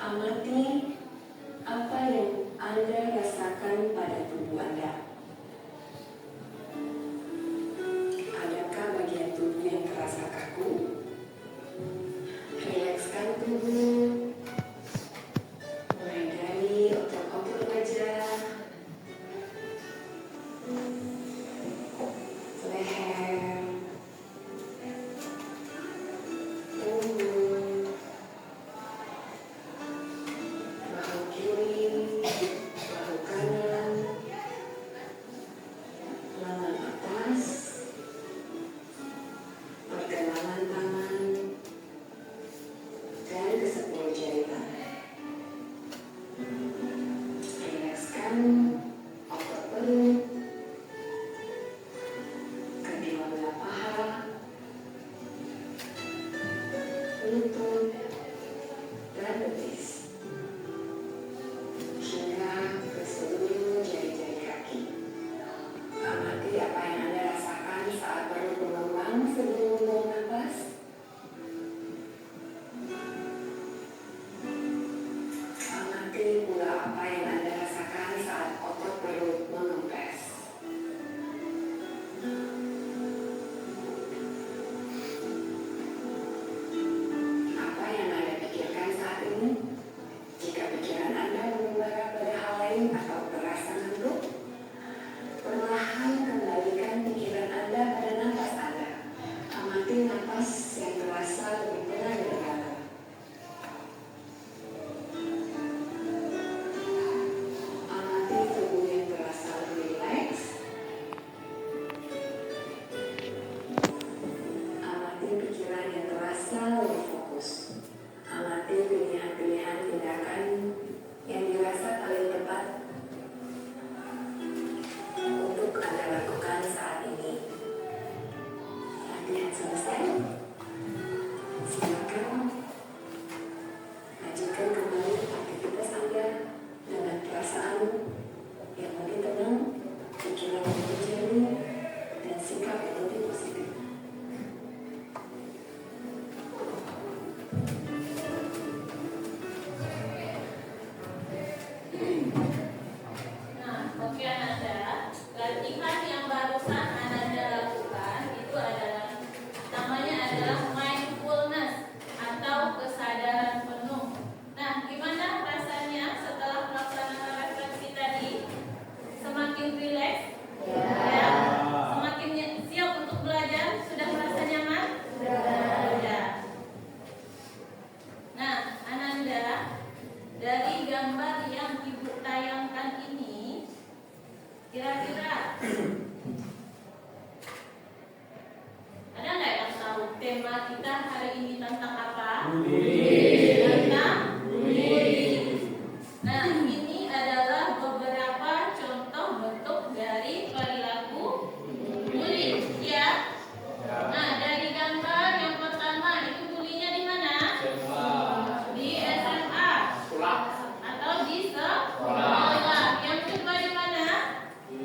Amati apa yang Anda rasakan pada tubuh Anda. Adakah bagian tubuh yang terasa kaku? Rilekskan tubuh, mulai dari otot-otot wajah, leher, punggung, bahu kiri, bahu kanan, lengan atas, pergelangan tangan, dan ke-10 jari tangan. Rilekskan otot perut, kedua belah paha, lutut, dan betis, hingga ke seluruh jari-jari kaki. Amati apa yang Anda rasakan saat perut mengembang sebelum membuang nafas. Amati pula apa yang Anda rasakan saat otot perut mengempes. Apa yang Anda pikirkan saat ini? Jika pikiran Anda mengembara pada hal lain atau terasa ngantuk, perlahan kembalikan pikiran Anda pada nafas Anda. Amati nafas yang terasa lebih tenang dan dalam. Amati tubuh yang terasa lebih rileks. Amati pikiran yang terasa lebih fokus. Amati pilihan-pilihan tindakan yang dirasa paling tepat untuk Anda lakukan saat ini. Latihan selesai. Silakan lanjutkan kembali aktivitas Anda dengan perasaan yang lebih tenang, pikiran yang lebih jernih, dan sikap yang lebih positif. Nah, oke Ananda, latihan yang barusan Ananda lakukan itu namanya adalah mindfulness atau kesadaran penuh. Nah, gimana rasanya setelah melaksanakan refleksi tadi? Semakin rileks? Ya. Semakin siap untuk belajar? Sudah merasa nyaman? Sudah. Nah, Ananda, dari gambar yang Ibu tayangkan ini, kira-kira ada nggak yang tahu tema kita hari ini tentang apa? Tentang bullying. Nah, ini adalah beberapa contoh bentuk dari perilaku bullying, ya. Nah, dari gambar yang pertama itu bullyingnya di mana? Di SMA atau di sekolah. Yang kedua di mana? Di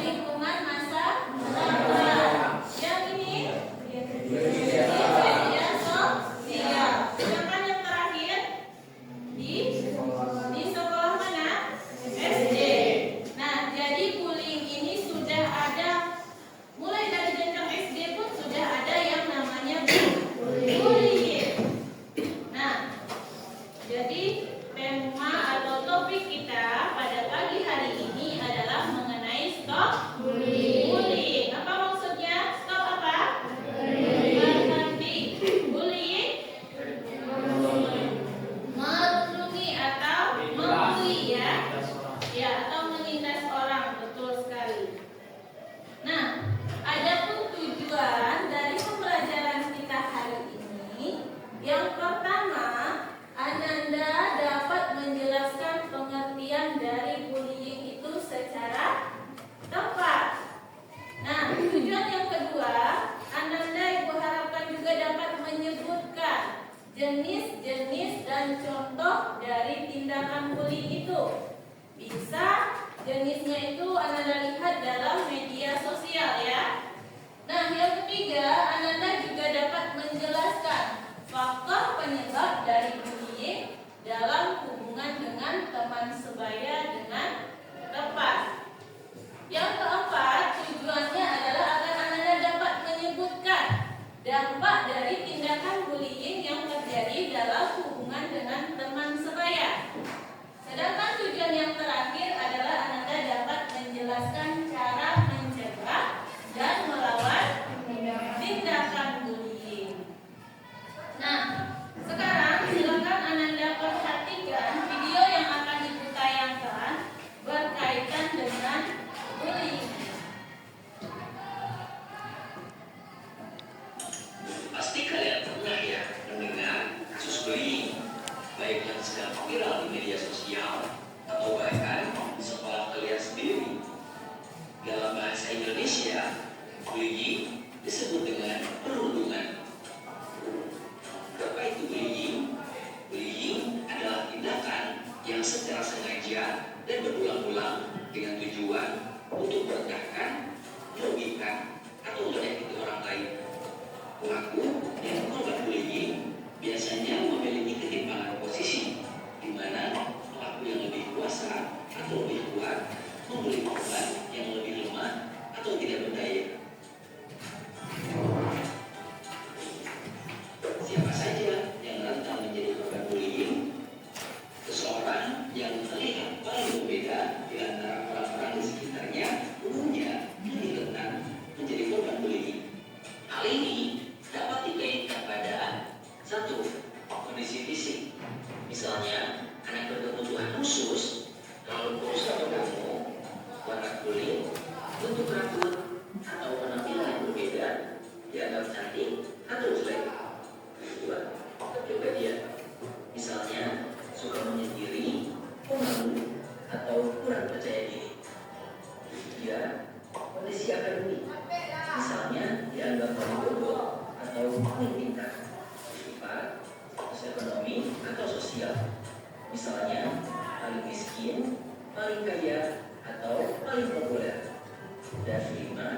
lingkungan masa sekolah. Yang ini di media sosial. Sedangkan yang terakhir di sekolah mana? SD. Nah, jadi bullying ini sudah ada mulai dari jenjang SD pun sudah ada yang namanya bullying. Nah, jadi tema atau topik kita pada pagi hari ini adalah mengenai stop bullying. Apa maksudnya? Stop apa? Berhenti bullying. Merundungi atau membuli, ya. Ya, atau menindas orang, betul sekali. Nah, adapun tujuan dari pembelajaran kita hari ini, yang pertama, Ananda dapat menjelaskan pengertian dari bullying itu secara tepat. Nah, tujuan yang kedua, Ananda Ibu harapkan juga dapat menyebutkan jenis-jenis dan contoh dari tindakan bullying itu. Bisa jenisnya itu Ananda lihat dalam media sosial, ya. Nah, yang ketiga, Ananda juga dapat menjelaskan faktor penyebab dari bullying dalam hubungan dengan teman sebaya dengan tepat. Yang keempat, tujuannya adalah agar Anda dapat menyebutkan dampak dari tindakan bullying yang terjadi dalam hubungan dengan teman sebaya. Sedangkan tujuan yang terakhir adalah Anda dapat menjelaskan cara mencegah dan melawan tindakan bullying. Nah, sekarang silakan Anda perhatikan video yang akan Ibu tayangkan berkaitan dengan bullying. Pasti kalian pernah ya mendengar kasus bullying, baik yang sedang viral di media sosial atau bahkan di sekolah kalian sendiri. Dalam bahasa Indonesia, bullying disebut dengan perundungan. Apa itu bullying? Bullying adalah tindakan yang secara sengaja dan berulang-ulang dengan tujuan untuk merendahkan, merugikan, atau menyakiti orang lain. Pelaku yang korban bullying biasanya memiliki ketimpangan posisi, di mana pelaku yang lebih kuasa atau lebih kuat membuli korban yang lebih lemah atau tidak berdaya. Siapa saja yang rentan menjadi korban bullying? Seseorang yang terlihat paling berbeda di antara orang-orang di sekitarnya umumnya lebih rentan menjadi korban bullying. Hal ini dapat dikaitkan pada satu, kondisi fisik. Misalnya, anak berkebutuhan khusus, kalau kurus atau gemuk, warna kulit, bentuk rambut, atau penampilan yang berbeda, dianggap cantik atau jelek. Kedua, kepribadian. Misalnya, suka menyendiri, pemalu, atau kurang percaya diri. Tiga, kondisi akademik. Misalnya, dianggap paling bodoh atau paling pintar. Empat, status ekonomi atau sosial. Misalnya, paling miskin, paling kaya, atau paling populer. Dan lima,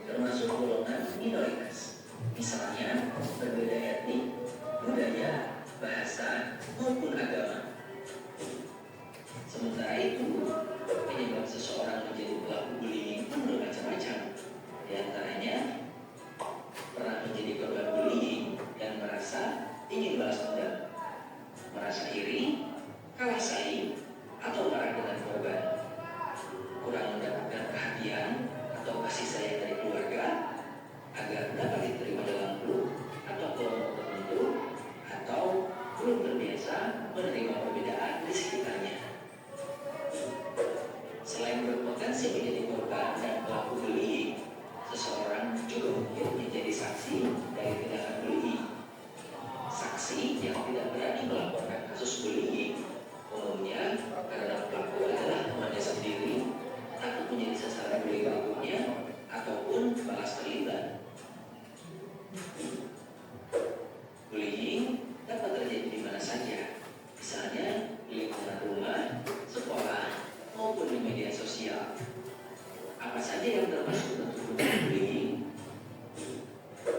termasuk golongan minoritas. Misalnya, berbeda etnik, budaya, bahasa, maupun agama. Sementara itu, penyebab seseorang menjadi pelaku bullying pun bermacam-macam. Di antaranya, pernah menjadi korban bullying dan merasa ingin balas dendam, merasa iri, kalah saing, atau marah dengan korban, kurang mendapatkan perhatian atau kasih sayang dari keluarga agar dapat diterima dalam grup atau kelompok tertentu, atau belum terbiasa menerima perbedaan di sekitarnya. Selain berpotensi menjadi korban dan pelaku bullying, seseorang juga mungkin menjadi saksi dari tindakan bullying. Saksi yang tidak berani melaporkan kasus bullying umumnya karena pelaku adalah temannya sendiri, takut menjadi sasaran bullying berikutnya, ataupun balas terlibat. Bullying dapat terjadi di mana saja, misalnya di lingkungan rumah, sekolah, maupun di media sosial. Apa saja yang termasuk bentuk bullying?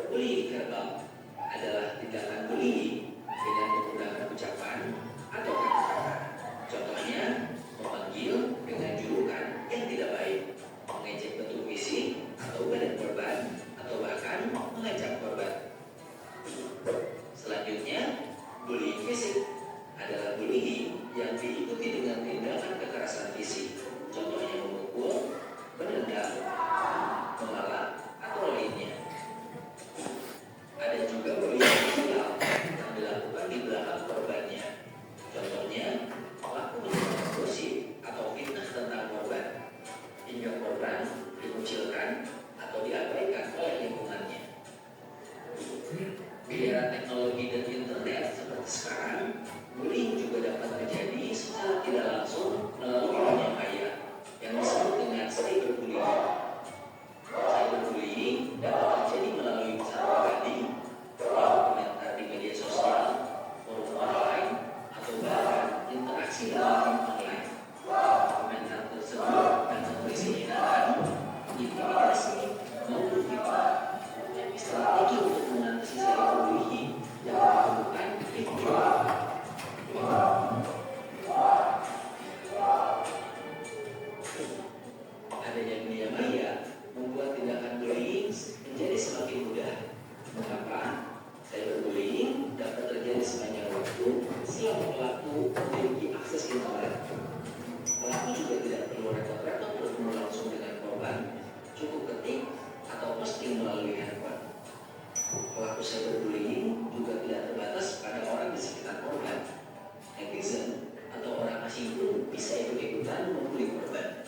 Bullying verbal adalah tindakan bullying dengan menggunakan ucapan atau kata-kata. Contohnya, memanggil dengan julukan yang tidak baik, mengejek bentuk fisik atau badan korban, atau bahkan mengancam korban. Selanjutnya, bullying fisik adalah bullying yang diikuti dengan tindakan kekerasan fisik. Contohnya memukul, menendang, memalak, atau lainnya. Ada juga bullying sosial yang dilakukan di belakang korbannya. Contohnya, pelaku menyebar gosip atau fitnah tentang korban, hingga korban dikucilkan atau diabaikan oleh lingkungannya. Di era teknologi dan internet seperti sekarang, bullying juga dapat terjadi secara tidak langsung melalui penyampaian selama pelaku memiliki akses internet. Pelaku juga tidak perlu repot-repot bertemu langsung dengan korban, cukup ketik atau posting melalui handphone. Pelaku cyberbullying juga tidak terbatas pada orang di sekitar korban. Netizen atau orang asing pun bisa ikut-ikutan membuli korban.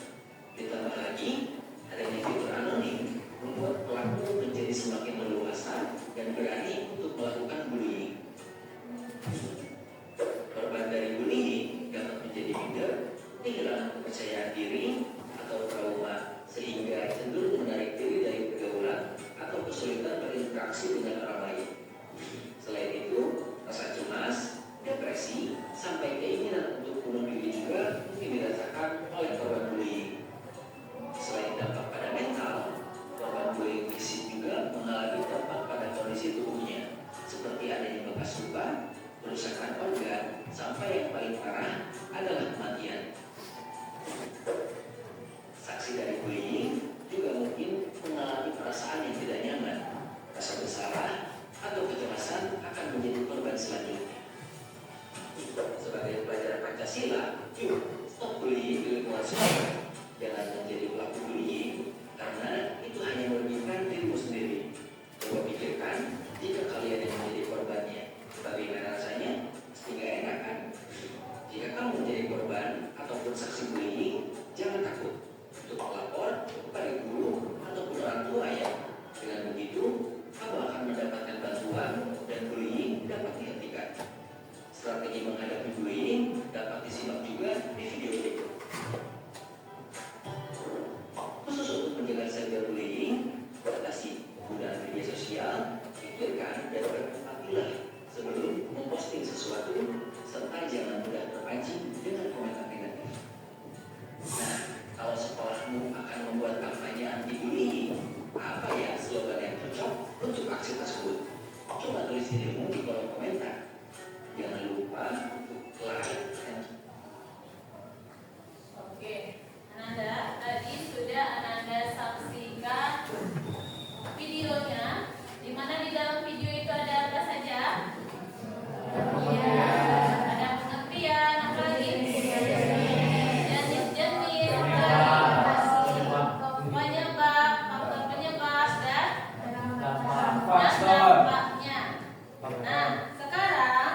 Ditambah lagi, adanya fitur anonim membuat pelaku menjadi semakin leluasa dan berani untuk melakukan bullying. Korban dari bullying dapat menjadi minder, kehilangan kepercayaan diri, atau trauma sehingga cenderung menarik diri dari pergaulan atau kesulitan berinteraksi dengan orang lain. Selain itu, rasa cemas, depresi, sampai keinginan untuk bunuh diri juga mungkin dirasakan oleh korban bullying. Selain dampak pada mental, korban bullying fisik juga mengalami dampak pada kondisi tubuhnya, seperti adanya bekas luka, kerusakan organ, sampai yang paling parah adalah kematian. Saksi dari bullying juga mungkin mengalami perasaan yang tidak nyaman, rasa bersalah, atau kecemasan akan menjadi korban selanjutnya. Sebagai pelajar Pancasila, yuk stop bullying di lingkungan sekolah. Jangan menjadi pelaku bullying, karena itu hanya merugikan dirimu sendiri. Coba pikirkan, jika kalian yang menjadi korbannya, bagaimana rasanya? Pasti gak enak kan? Jika kamu menjadi korban ataupun saksi bullying, jangan takut untuk melapor kepada guru ataupun orang tua ya. Dengan begitu, kamu akan mendapatkan bantuan dan bullying dapat dihentikan. Strategi menghadapi bullying dapat disimak juga di video berikut. Khusus untuk menjaga cyberbullying, batasi penggunaan media sosial, pikirkan dan berempatilah sebelum memposting sesuatu, serta jangan mudah terpancing dengan komentar negatif. Nah, kalau sekolahmu akan membuat kampanye anti-bullying, apa ya slogan yang cocok untuk aksi tersebut? Coba tulis dirimu di kolom komentar. Jangan lupa untuk like dan Oke, Ananda, tadi sudah Ananda saksikan videonya, di mana di dalam video itu ada apa saja? Ya, ada pengertian, apa lagi? Jenis-jenis, penyebab, faktor penyebab, dan dampaknya. Nah, sekarang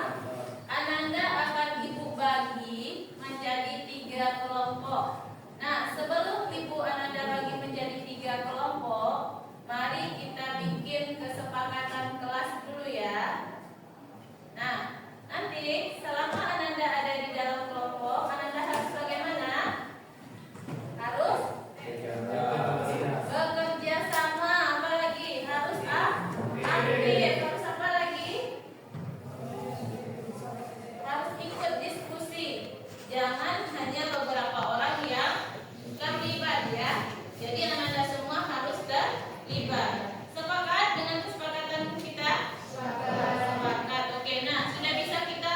Ananda akan Ibu bagi menjadi 3 kelompok. Nah, sebelum Ibu Ananda bagi menjadi 3 kelompok, mari kita bikin kesepakatan kelas dulu ya. Nah, nanti selama Ananda ada di dalam kelompok, Ananda harus bagaimana? Harus bekerja sama, apalagi harus aktif, harus apa lagi? Harus ikut diskusi. Jangan hanya beberapa orang yang terlibat ya. Jadi Ananda semua harus terlibat. Sepakat dengan kesepakatan kita? Sepakat. Oke, nah sudah bisa kita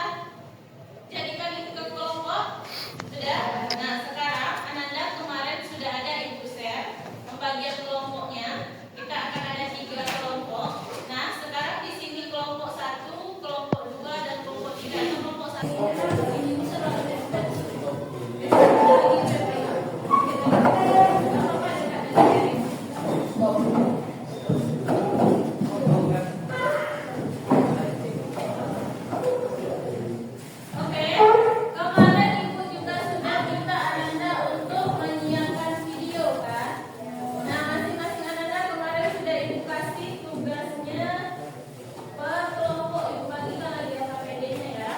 jadikan itu ke kelompok? Sudah? Nah sekarang Ananda kemarin sudah ada Ibu share pembagian kelompoknya. Kita akan ada 3 kelompok. Nah sekarang di sini kelompok 1, kelompok 2, dan kelompok 3. Kelompok 1 Oke, kemarin Ibu juga sudah minta Ananda untuk menyiapkan video kan? Nah, masing-masing Ananda kemarin sudah Ibu kasih tugasnya per kelompok. Ibu bagikan lagi KPD-nya ya.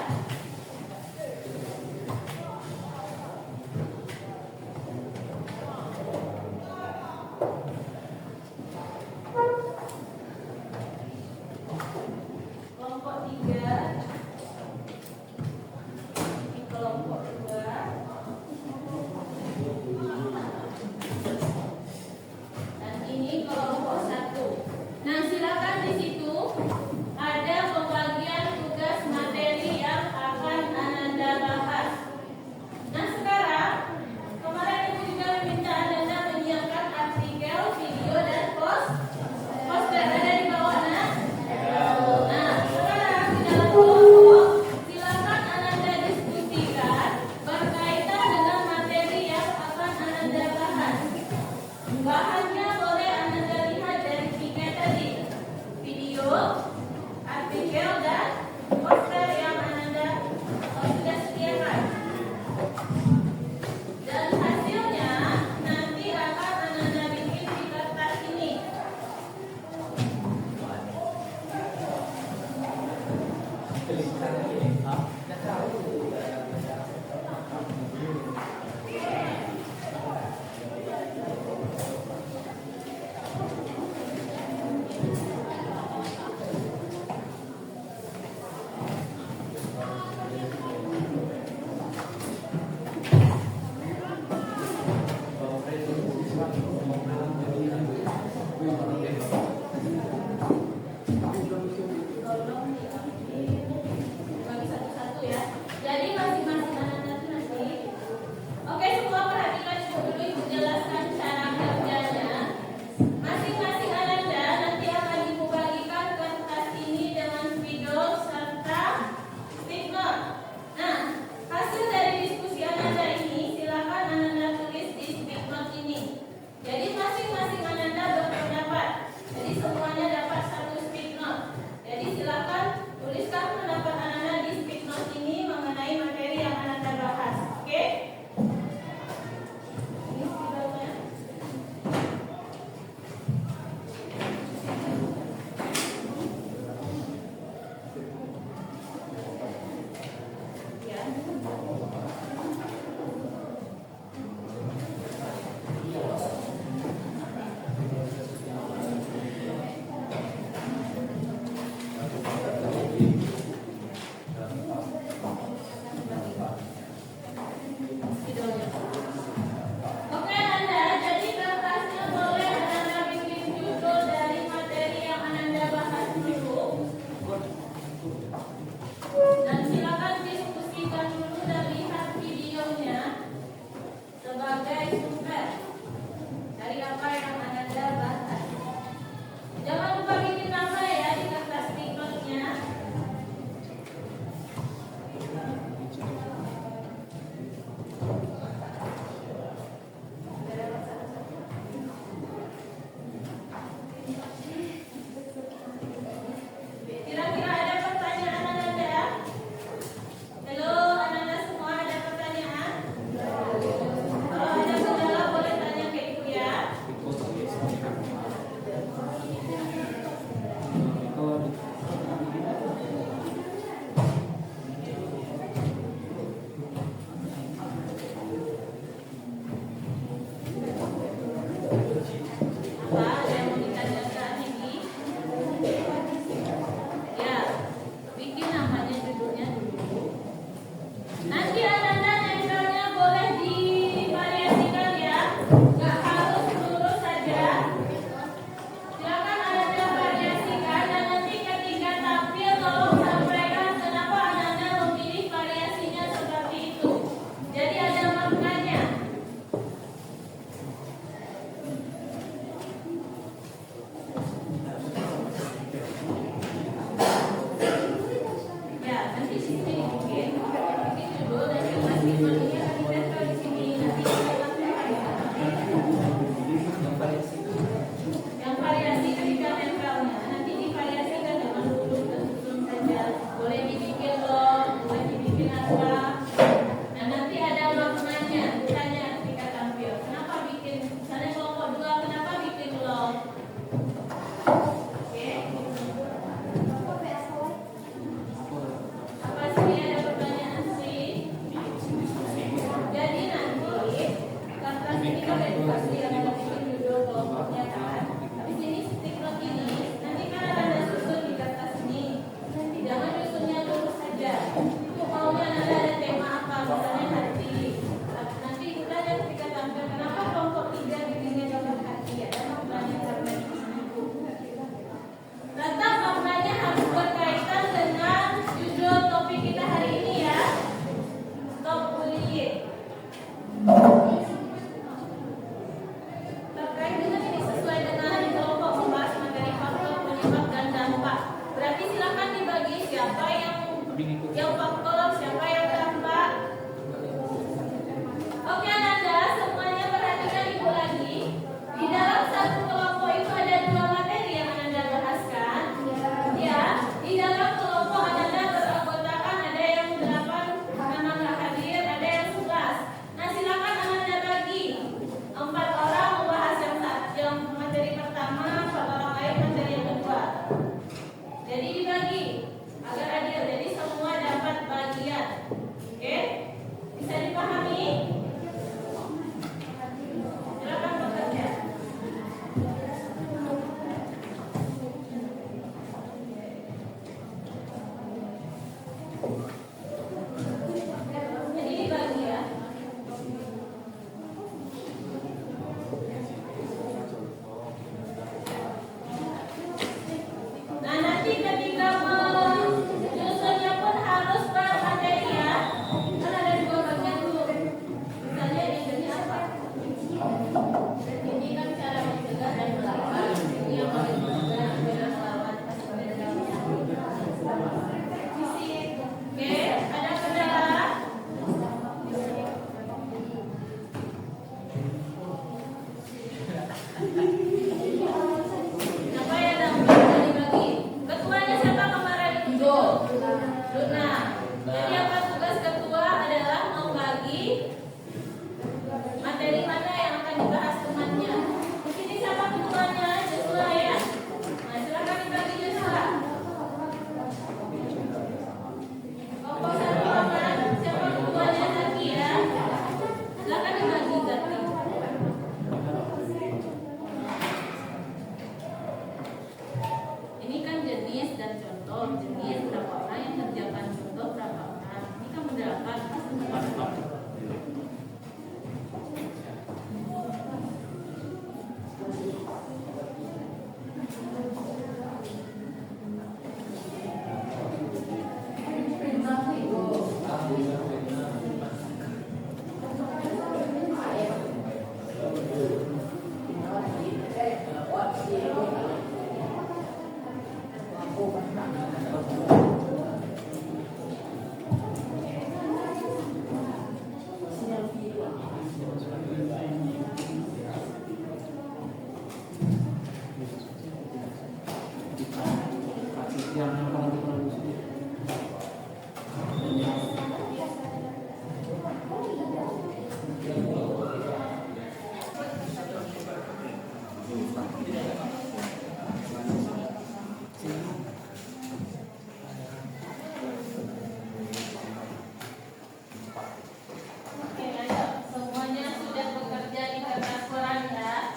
Oke, ayo semuanya sudah bekerja di kertas koran ya.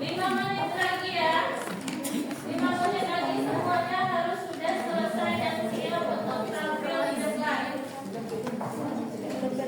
Lima menit lagi ya. 5 menit lagi semuanya harus sudah selesai dan siap untuk tampil di depan. Yang sudah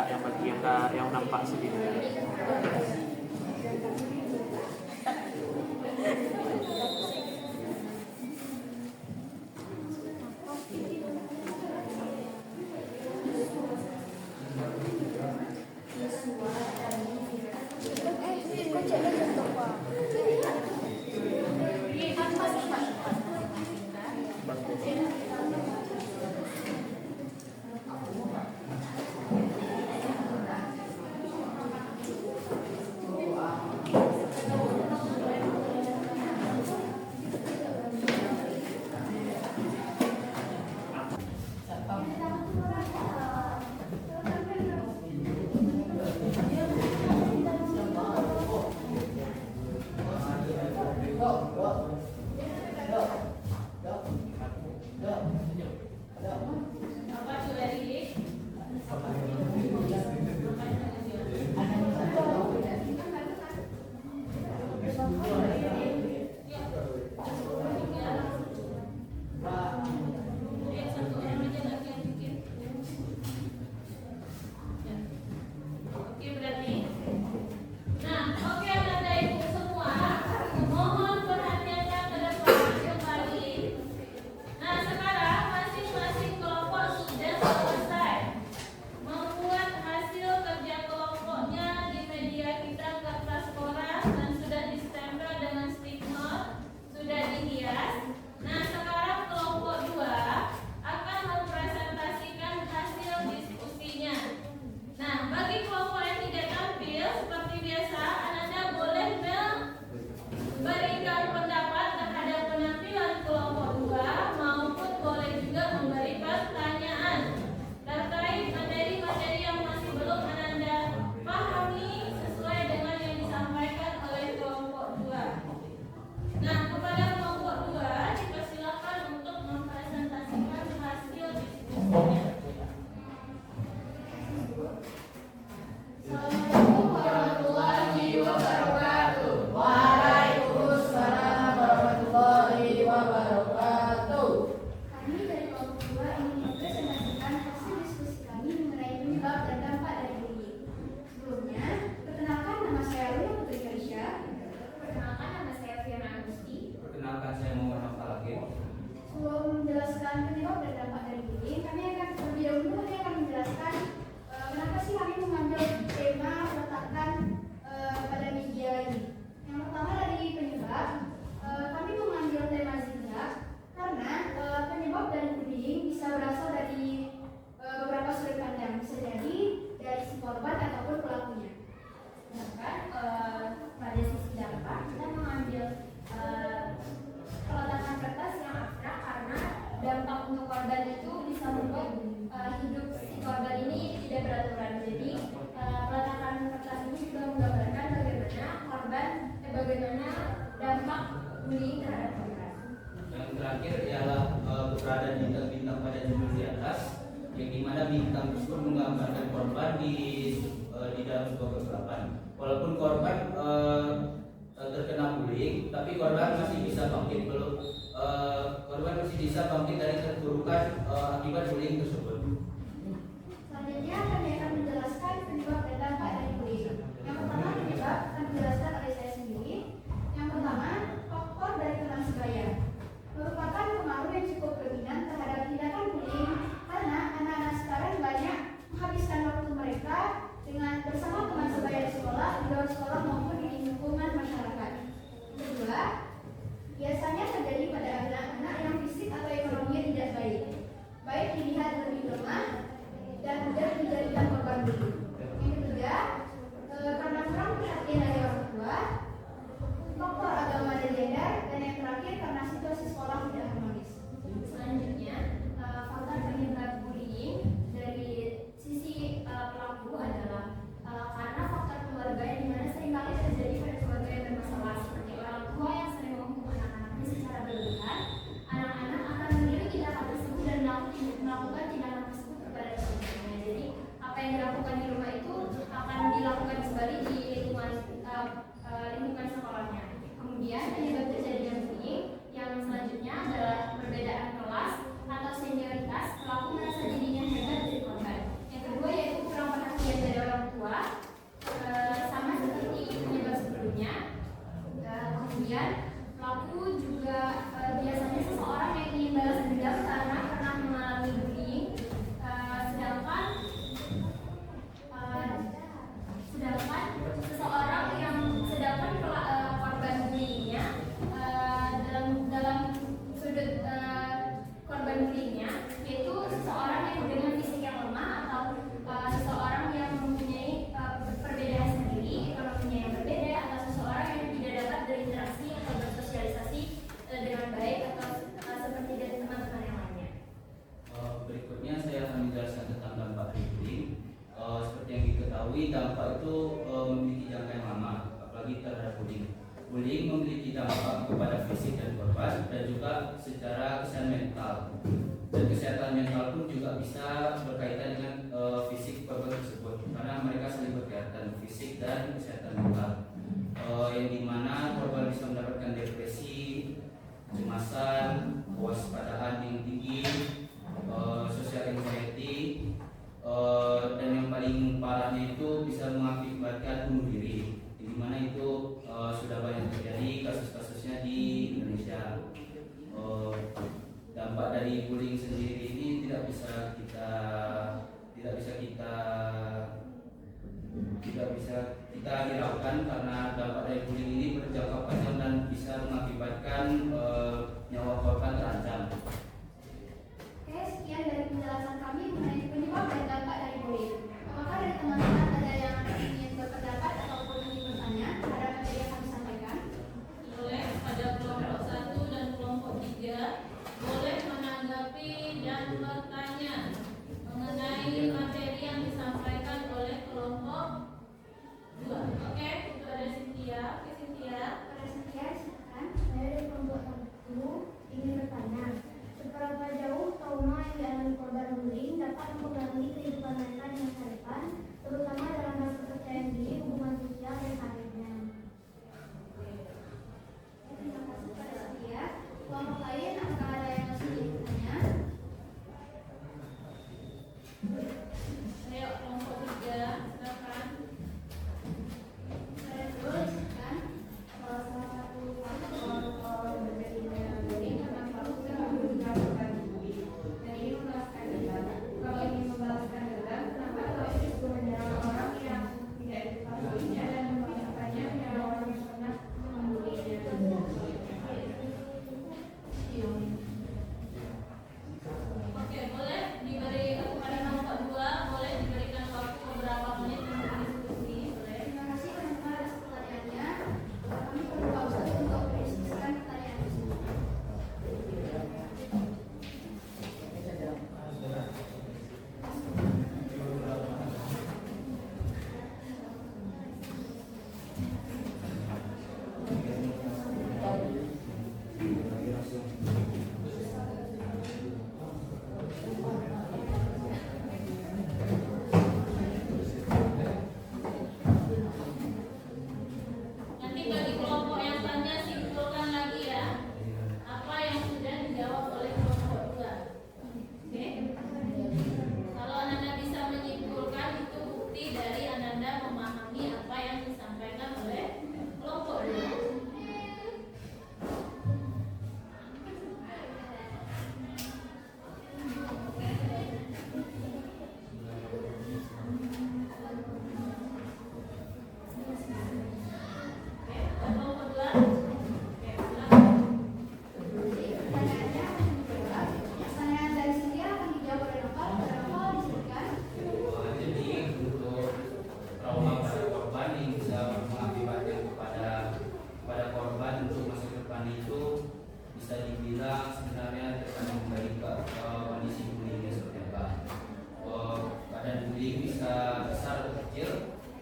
yang bagi yang nampak sedikit. penjelasan penyebab dan dampak dari bullying, kami akan terlebih dahulu menjelaskan kenapa sih kami mengambil tema peletakan pada media ini. Yang pertama dari penyebab, kami mengambil tema zigzag karena penyebab dari bullying bisa berasal dari beberapa sudut pandang, bisa jadi dari si korban ataupun pelakunya. Sedangkan pada sisi dampak kita mengambil peletakan kertas yang abstrak karena dampak untuk korban itu bisa membuat hidup si korban ini tidak beraturan. Jadi peletakan kertas ini juga menggambarkan bagaimana dampak bullying terhadap korban. Yang terakhir ialah keberadaan bintang-bintang pada judul di atas, yang dimana bintang tersebut menggambarkan korban di dalam sebuah kegelapan. Walaupun korban terkena bullying, tapi korban masih bisa bangkit dari keburukan akibat bullying tersebut. Selanjutnya kami akan menjelaskan penyebab dan dampak dari bullying. Yang pertama penyebab akan dijelaskan oleh saya sendiri. Yang pertama, faktor dari teman sebaya merupakan pengaruh yang cukup dominan terhadap tindakan bullying karena anak-anak sekarang banyak menghabiskan waktu mereka dengan bersama teman sebaya di sekolah, di luar sekolah maupun di lingkungan masyarakat. Kedua, biasanya terjadi pada anak-anak yang fisik atau ekonominya tidak baik dilihat lebih lemah dan mudah dijadikan korban bullying. Yang ketiga, karena kurang perhatian dari orang tua, faktor agama dan gender, dan yang terakhir karena situasi sekolah tidak harmonis. Selanjutnya, faktor penyebab bullying dari sisi pelaku adalah karena faktor keluarga yang dimana seringkali terjadi pada keluarga yang bermasalah, seperti orang tua yang sering menghukum anak-anaknya secara berlebihan. Anak-anak akan meniru tindakan tersebut dan melakukan tindakan tersebut kepada teman-temannya. Jadi apa yang dilakukan di rumah itu akan dilakukan kembali di lingkungan sekolahnya. Kemudian penyebab terjadinya bullying yang selanjutnya adalah perbedaan kelas atau senioritas, pelaku merasa dirinya hebat dari korban. Yang kedua yaitu kurang perhatian dari orang tua, sama seperti penyebab sebelumnya. Kemudian pelaku juga biasanya seseorang yang ingin balas dendam karena pernah mengalami bullying, sedangkan korban bullyingnya dalam sudut korban bullyingnya yaitu seseorang yang dengan fisik yang lemah atau seseorang yang mempunyai perbedaan sendiri, ekonominya yang berbeda, atau seseorang yang tidak dapat berinteraksi atau bersosialisasi dengan baik atau seperti dari teman-teman yang lainnya. Berikutnya saya akan menjelaskan tentang dampak bullying. Seperti yang diketahui, dampak itu memiliki jangka yang lama, apalagi terhadap bullying. Bullying memiliki dampak kepada fisik dan korban dan juga secara kesehatan mental. Dan kesehatan mental pun juga bisa berkaitan dengan fisik korban tersebut karena mereka saling berkaitan, fisik dan kesehatan mental. Yang dimana korban bisa mendapatkan depresi, kecemasan, kewaspadaan yang tinggi, social anxiety, dan yang paling parahnya itu bisa mengakibatkan bunuh diri, di mana itu sudah banyak terjadi kasus-kasusnya di Indonesia. Dampak dari bullying sendiri ini tidak bisa kita hiraukan karena dampak dari bullying ini berjangka panjang dan bisa mengakibatkan nyawa korban terancam. Oke, sekian dari penjelasan kami mengenai penyebab dan dampak dari bullying. Apakah dari teman-teman ada yang ingin berpendapat ataupun ingin bertanya terhadap materi yang kami sampaikan? Boleh pada kelompok 1 dan kelompok 3 boleh menanggapi dan bertanya mengenai materi yang disampaikan oleh kelompok 2. Oke, itu ada Cynthia. Oke, Cynthia. Pada Cynthia, silakan. Saya dari kelompok 1 ingin bertanya, seberapa jauh trauma yang dialami korban bullying dapat mempengaruhi kehidupan mereka di masa depan, terutama dalam hal kepercayaan diri, hubungan sosial, dan karirnya. Terima kasih pada Cynthia. Kelompok lain, apakah ada yang masih ingin bertanya? Ayo, kelompok 3, silakan. Saya dulu, silakan. Salah satu faktor berbeda bullying memang pelaku yang menjadi korban bullying.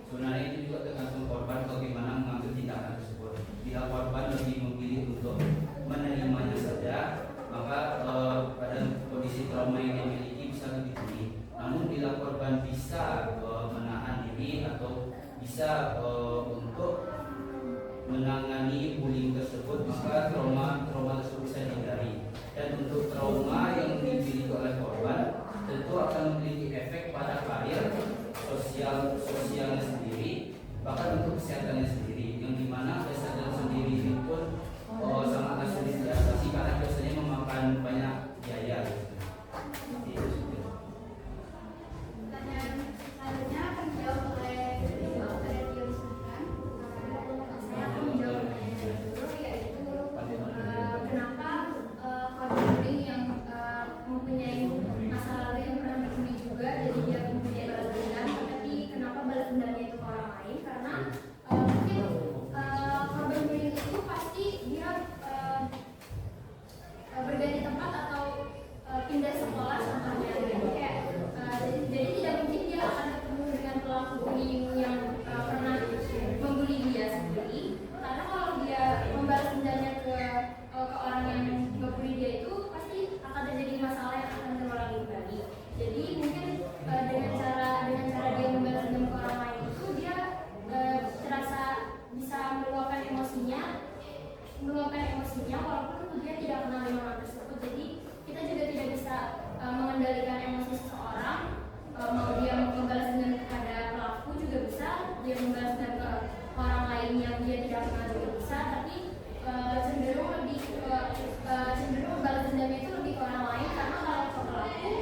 Sebenarnya itu juga tergantung korban bagaimana mengambil tindakan tersebut. Bila korban lebih memilih untuk menerimanya saja, maka pada kondisi trauma yang dimiliki bisa lebih tinggi. Namun bila korban bisa menahan diri atau bisa untuk menangani bullying tersebut, maka trauma tersebut bisa dihindari. Dan untuk trauma yang dimiliki oleh korban tentu akan memiliki efek pada karir sosialnya sendiri, bahkan untuk kesehatannya sendiri, yang dimana kesehatan sendiri itu pun sangatlah sulit diatasi karena biasanya memakan banyak biaya. Pertanyaan selanjutnya akan dijawab oleh Dr. Dion Sultan. Saya akan menjawab pertanyaan dulu, yaitu kenapa korban bullying yang mempunyai masa lalu yang pernah berbully juga, jadi dia mempunyai balas dendam, tapi kenapa balas dendamnya itu ke orang lain? Karena mungkin korban bullying itu pasti dia berganti tempat atau pindah sekolah contohnya, jadi kayak jadi tidak mungkin dia akan ketemu dengan pelaku bullying yang pernah membuli dia sendiri, karena kalau dia membalas dendamnya ke orang yang ngebully dia itu pasti akan terjadi masalah yang akan terulang kembali. Jadi mungkin dengan cara dia membalas dendam ke orang lain itu dia terasa bisa meluapkan emosinya walaupun dia tidak kenal dengan orang tersebut. Jadi kita juga tidak bisa mengendalikan emosi seseorang. Mau dia membalas dendam kepada pelaku juga bisa, dia membalas dendam ke orang lain yang dia tidak kenal juga bisa, tapi cenderung balas dendamnya itu lebih ke orang lain, karena kalau ke pelaku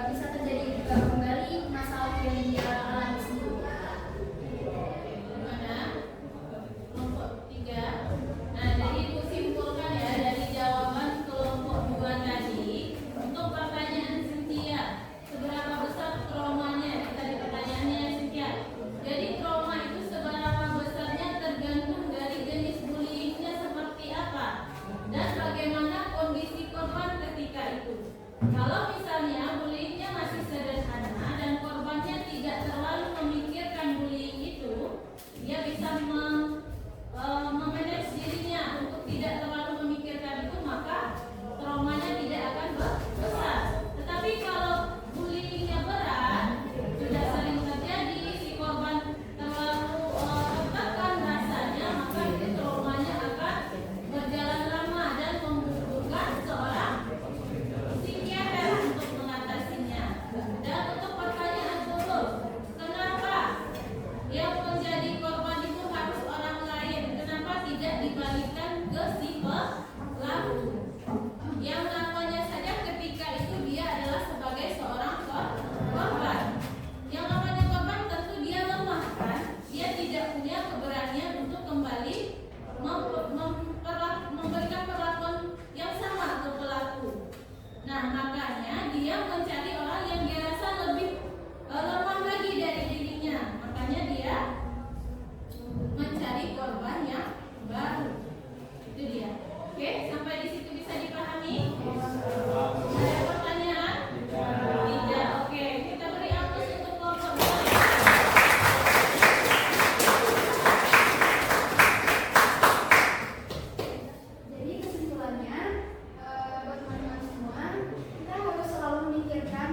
bisa terjadi kembali masalah yang dia alami sebelumnya. Gimana? Kelompok 3. Nah, jadi ibu simpulkan ya dari jawaban kelompok 2 tadi. Untuk pertanyaan Cynthia, seberapa besar traumanya? Tadi pertanyaannya Cynthia. Jadi trauma itu seberapa besarnya tergantung dari jenis bullyingnya seperti apa dan bagaimana kondisi korban ketika itu. Kalau misalnya bullyingnya masih sederhana dan korbannya tidak terlalu memikirkan bullying itu, dia bisa memanage dirinya untuk tidak terlalu memikirkan itu, maka traumanya tidak akan besar. Tetapi kalau bullyingnya berat, sudah sering terjadi, si korban terlalu tertekan rasanya, maka itu traumanya akan berjalan lama dan membutuhkan seorang psikiater untuk mengatasinya. Dan untuk pertanyaan turun, kenapa yang menjadi korban itu harus orang lain? Kenapa tidak dibalikkan ke si pelaku? Yang namanya saja ketika itu dia adalah sebagai seorang korban. Yang namanya korban tentu dia lemah kan? Dia tidak punya keberanian untuk kembali memberikan perlakuan yang sama ke pelaku. Nah, makanya dia mencari orang yang dia rasa lebih lemah lagi dari dirinya. Makanya dia mencari korban yang baru. Itu dia. Oke, sampai di situ bisa dipahami? Ada pertanyaan? Tidak. Oke, kita beri aplaus untuk kelompok 2. Jadi kesimpulannya buat teman-teman semua, kita harus selalu memikirkan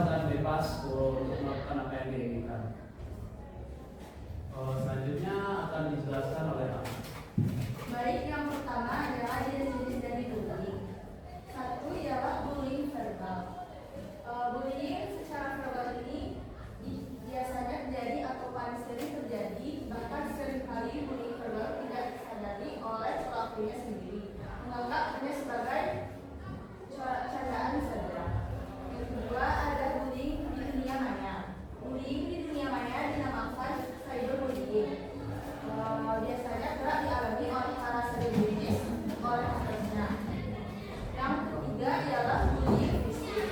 dan bebas untuk melakukan apa yang diinginkan. Selanjutnya akan dijelaskan oleh Ahmad. Baik, yang pertama adalah jenis-jenis dari bullying. Satu ialah bullying verbal. Bullying secara verbal ini biasanya terjadi atau paling sering terjadi, bahkan seringkali bullying verbal tidak disadari oleh pelakunya sendiri, menganggapnya sebagai candaan saja. Yang kedua ada bullying di dunia maya. Bullying di dunia maya dinamakan cyberbullying. Biasanya kerap dialami oleh para selebritis oleh hackers-nya. Yang ketiga ialah bullying fisik.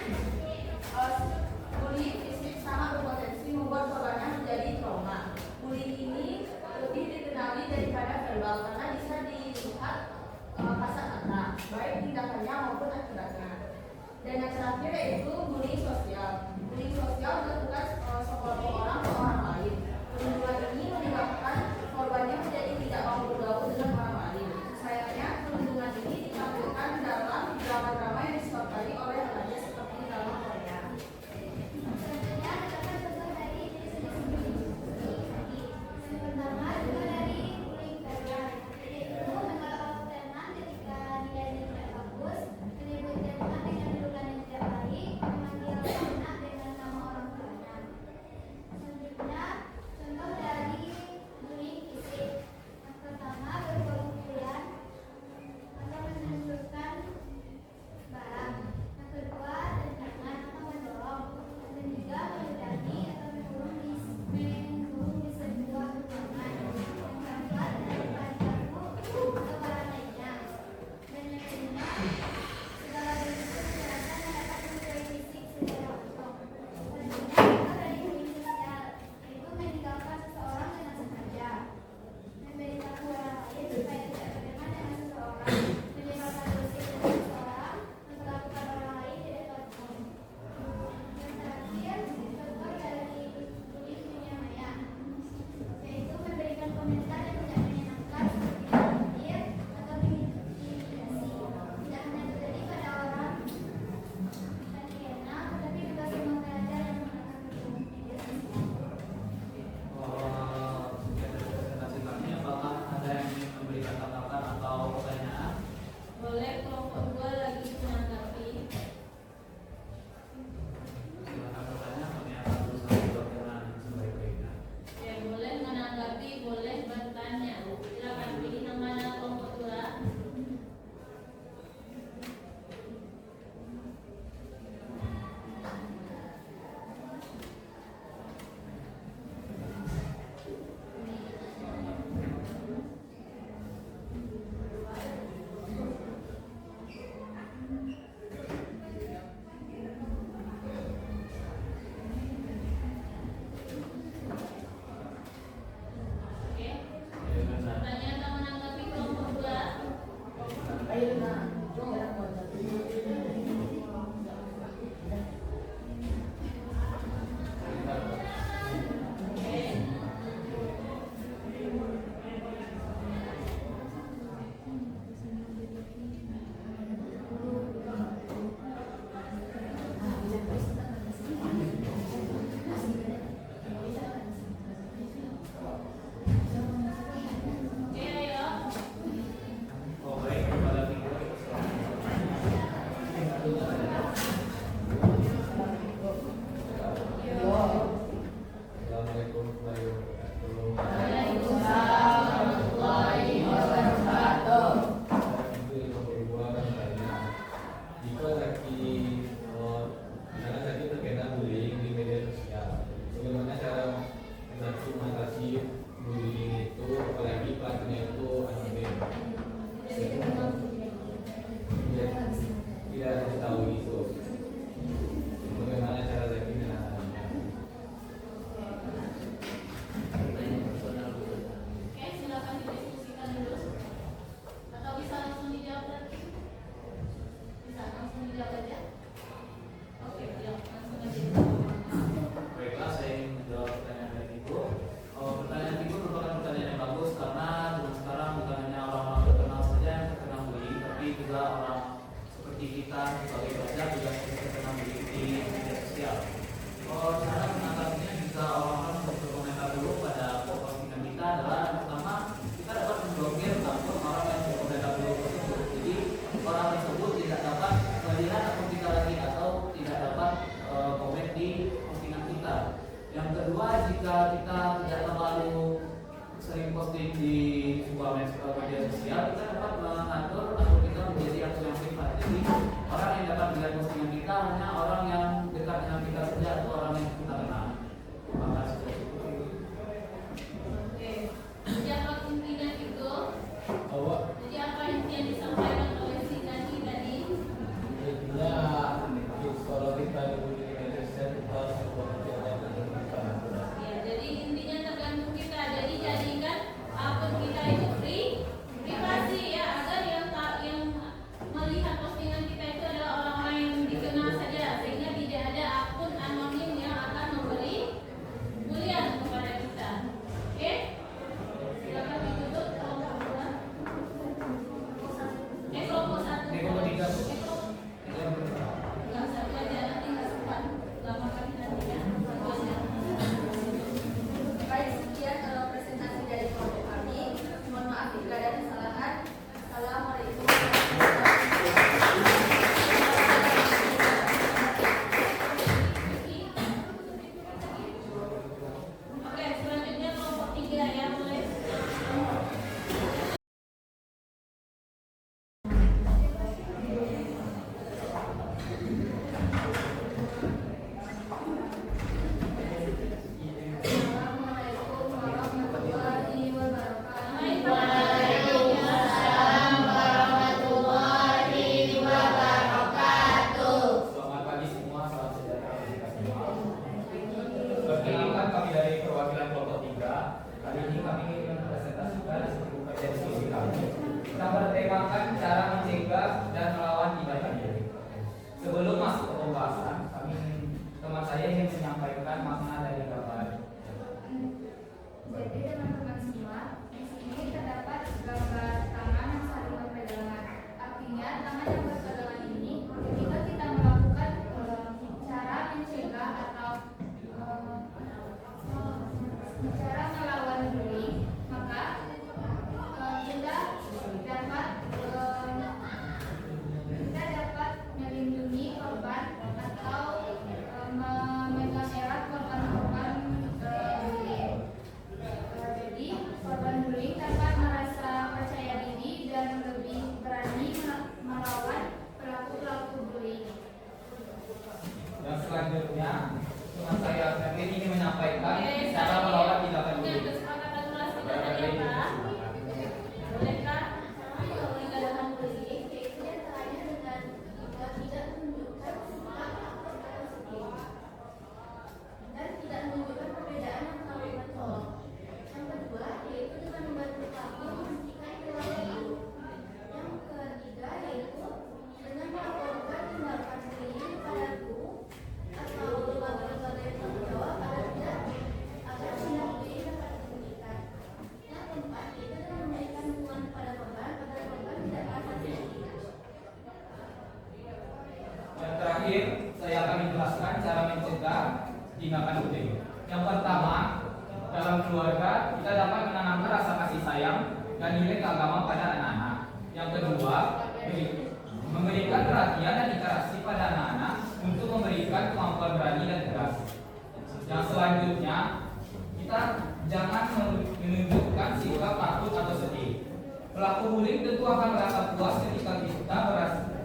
kedua, jika kita tidak terlalu sering posting di sebuah media sosial, kita dapat mengatur atau kita menjadi akun yang privat. Jadi orang yang dapat melihat postingan kita hanya orang yang dekat dengan kita saja atau orang yang kita kenal. Maka sudah cukup. Oke. Jadi apa intinya itu? Bahwa Jadi apa yang disampaikan oleh si Nadi tadi? Intinya kalau kita diberi Indonesia kita harus berpikir dengan Ya, jadi intinya tergantung kita. Jadi jadikan akun kita itu privasi ya, agar yang melihat postingan kita itu adalah orang-orang yang dikenal saja, sehingga tidak ada akun anonim yang akan memberi bulian kepada kita. Oke? Silakan ditutup kelompok 2. Kelompok 1. kelompok 3. Enggak satu aja, nanti nggak sempat. Lama kali nanti ya. Satu aja. Baik, sekian presentasi dari kelompok kami. Mohon maaf jika ada kesalahan. Assalamualaikum Oke, selanjutnya kelompok 3 ya, mulai. Assalamualaikum warahmatullahi wabarakatuh. Selamat pagi semua, salam sejahtera bagi kita semua. Perkenalkan, kami dari perwakilan kelompok 3. Kali ini kami ingin mempresentasikan hasil kerja diskusi kami. Kita bertemakan cara mencegah dan melawan tindakan diri. Sebelum masuk ke pembahasan, teman saya ingin menyampaikan makna dari gambar. Jadi teman-teman semua, di sini terdapat gambar tangan yang saling berpegangan. Artinya tangan yang berpegangan ini, ketika kita melakukan cara mencegah atau cara melawan bullying, maka kita dapat melindungi korban atau memegang erat korban-korban bullying. Jadi korban bullying dapat merasa percaya diri dan lebih berani melawan pelaku-pelaku bullying. Dan selanjutnya, teman saya Kevin ingin menyampaikan Oke, cara melawan tindakan punya bullying. kesepakatan kelas kita tadi ya, Pak. Boleh, Kak? Tindakan bullying yaitu diantaranya dengan tidak menunjukkan sikap atau positif dan tidak menunjukkan perbedaan yang terlalu mencolok. Yang kedua yaitu dengan membantu pelaku menghentikan perilaku itu. Yang ketiga yaitu dengan melakukan tindakan bullying pada guru atau lembaga-lembaga yang tanggung jawab agar tindak bullying dapat dihentikan. Yang keempat yaitu dengan memberikan dukungan kepada korban agar korban tidak merasa dirugikan. Yang terakhir, saya akan menjelaskan cara mencegah tindakan bullying. Yang pertama, dalam keluarga kita dapat menanamkan rasa kasih sayang dan nilai keagamaan pada anak-anak. Yang kedua, memberikan perhatian dan interaksi pada anak-anak untuk memberikan kemampuan berani dan tegas. Yang selanjutnya, kita jangan menunjukkan sikap takut atau sedih. Pelaku bullying tentu akan merasa puas ketika kita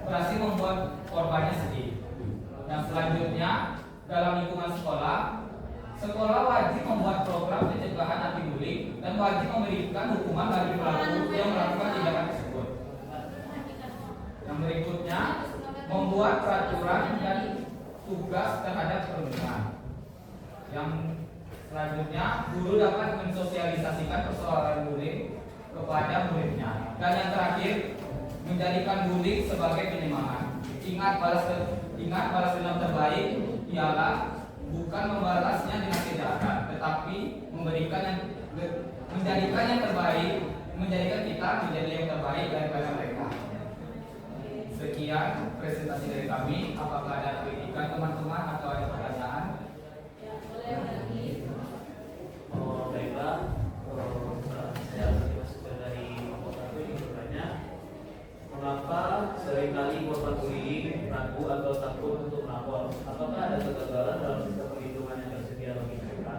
berhasil membuat korbannya sedih. Yang selanjutnya, dalam lingkungan sekolah wajib membuat program pencegahan anti bullying dan wajib memberikan hukuman bagi pelaku yang melakukan tindakan tersebut. Yang berikutnya, membuat peraturan dan tugas terhadap perundungan. Yang selanjutnya, guru dapat mensosialisasikan persoalan bullying kepada muridnya. Dan yang terakhir, menjadikan bullying sebagai penyemangat. Ingat balas dendam terbaik ialah bukan membalasnya dengan kejahatan, tetapi menjadikan yang terbaik, menjadikan kita menjadi yang terbaik daripada mereka. Sekian presentasi dari kami. Apakah ada kritikan teman-teman atau ada pertanyaan? Ya, boleh lagi. Baiklah, saya masuk dari kelompok 1 ini bertanya, mengapa seringkali korban bullying ragu atau takut untuk melapor? Apakah ada kegagalan dalam sistem perlindungan yang tersedia bagi mereka?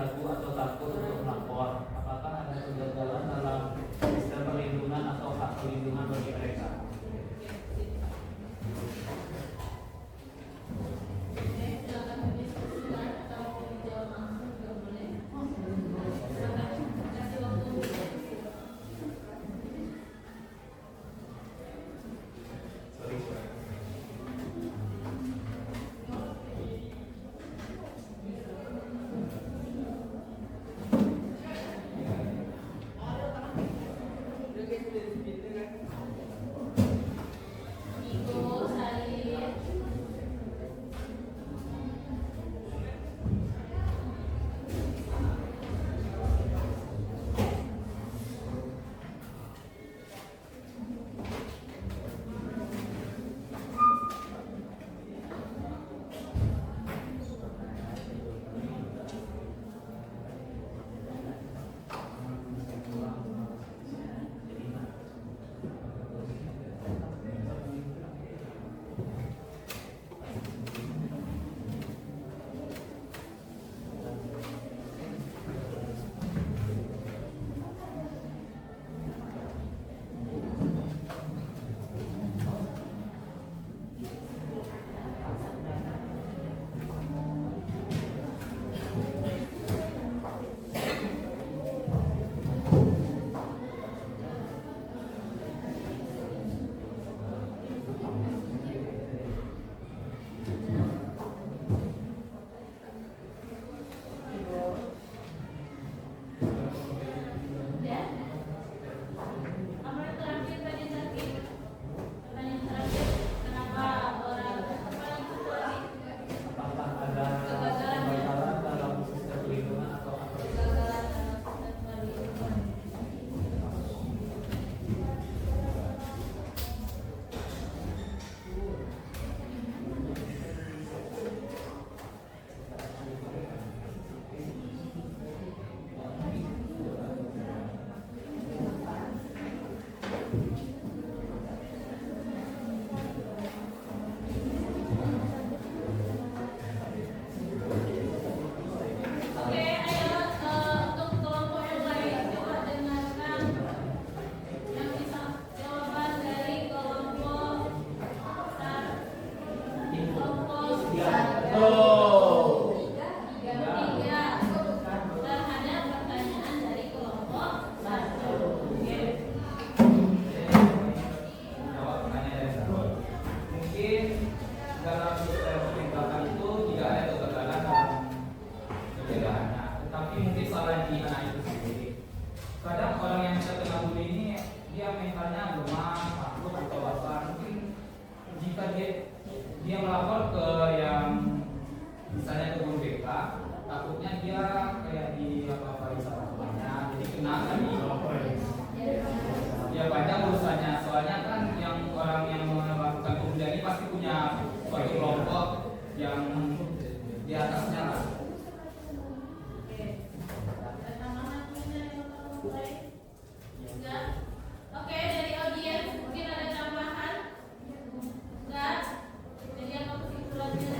ragu atau takut untuk melapor? Apakah ada kegagalan dalam sistem perlindungan atau hak perlindungan bagi mereka? Silakan berdiskusikan atau dijawab langsung juga boleh. Silakan kasih waktu. Ibu Salih. Ya. Apa yang terakhir tadi tadi? Pertanyaan terakhir, kenapa orang apa yang terjadi? Apakah ada kegagalan dalam sistem perlindungan atau hak perlindungan? Kegagalan dalam sistem perlindungan. Oke, ayo untuk kelompok yang lain coba dengarkan yang bisa jawaban dari kelompok tiga terhadap pertanyaan dari kelompok 1. Oke. Jawab pertanyaan dari satu. Mungkin dalam sistem perlintasan itu tidak ada kegagalan dalam pencegahannya, tetapi mungkin salah di anak itu sendiri. Kadang orang yang terkena bully ini dia mentalnya lemah, takut atau apa. Mungkin jika dia melapor ke yang misalnya ke guru BK, takutnya dia kayak di apa-apa sama temannya, jadi kena lagi. Ya banyak urusannya, soalnya kan yang orang yang melakukan pembulian ini pasti punya suatu kelompok yang di atasnya lah. Oke. Tambahan dari kelompok lain? Enggak. Oke, dari audiens mungkin ada tambahan? Enggak. Jadi apa kesimpulannya?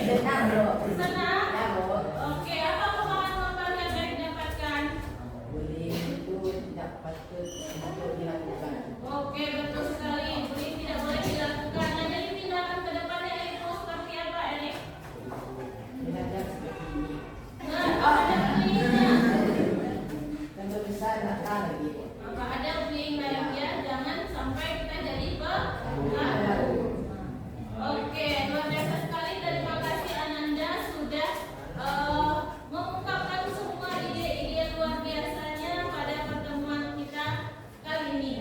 Senang? Oke, apa pengalaman yang baik dapatkan? Oke, betul sekali. Bullying tidak boleh dilakukan. Nah, jadi tindakan ke depannya itu seperti apa, Erik? Nah, ada bullyingnya. Maka ada bullying lagi ya, jangan sampai kita jadi pelaku. Oke, luar biasa sekali. Terima kasih Ananda sudah mengungkapkan semua ide-ide luar biasanya pada pertemuan kita kali ini.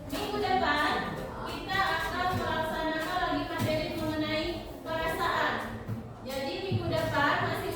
Minggu depan kita akan melaksanakan lagi materi mengenai perasaan. Jadi minggu depan masih